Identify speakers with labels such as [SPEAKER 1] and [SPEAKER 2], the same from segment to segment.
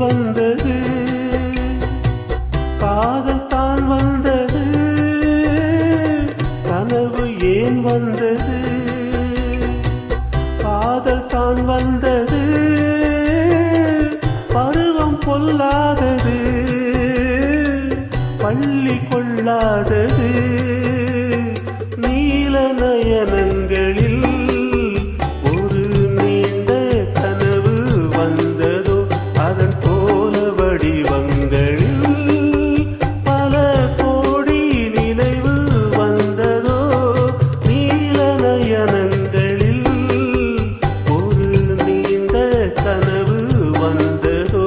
[SPEAKER 1] வந்தது, காதல் தான் வந்தது, கனவு ஏன் வந்தது, காதல் தான் வந்தது, பருவம் பொல்லாதது, பள்ளி கொள்ளாதது, நீல நயனங்களில் ஒரு நீண்ட கனவு வந்ததோ, அதன் போல வடிவங்களில் பல கோடி நினைவு வந்ததோ, நீல நயனங்களில் ஒரு நீண்ட கனவு வந்ததோ.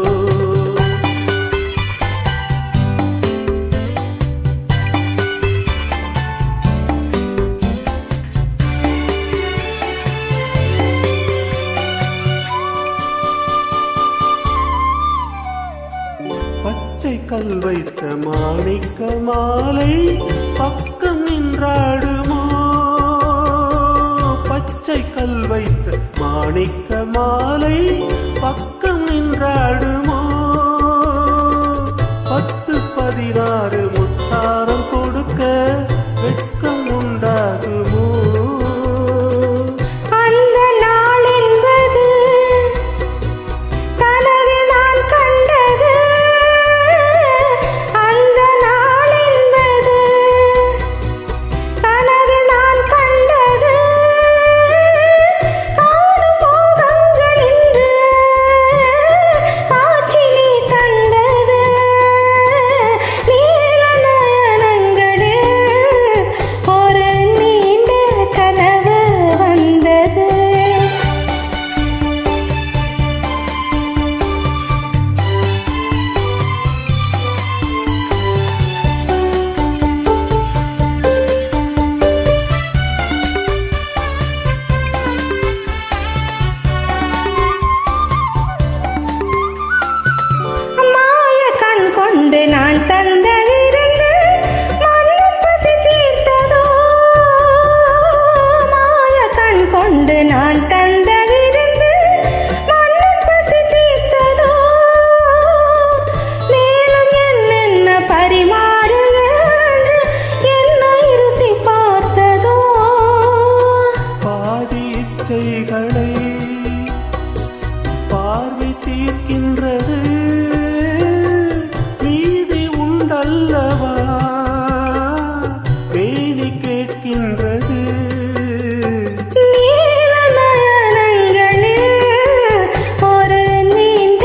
[SPEAKER 1] பச்சை கல் வைத்த மாணிக்க மாலை பக்கம் நின்றாடுமோ, பச்சை கல் வைத்த மாணிக்க மாலை பக்கம் நின்றாடுமோ, 10-16 முத்தாரம் கொடுக்க வெட்கம் உண்டாகுமோ.
[SPEAKER 2] நான் தந்த விருந்து மண்ணின் பசி தீர்த்ததோ, மாய கண் கொண்டு நான் தந்த விருந்து மண்ணின் பசி தீர்த்ததோ, மேலும் என்னென்ன பரிமாறுகிறது என்னை ருசி பார்த்ததோ.
[SPEAKER 1] பாதி இச்சைகளை பார்வை தீர்க்கின்றது, அல்லவா வேலி கேட்கின்றது,
[SPEAKER 2] நீல நயனங்களில் ஒரு நீண்ட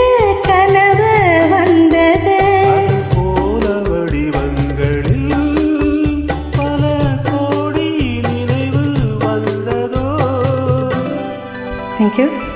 [SPEAKER 2] கனவு வந்தது,
[SPEAKER 1] போல வடிவங்களில் பல கோடி நினைவு வந்ததோ.
[SPEAKER 2] Thank you.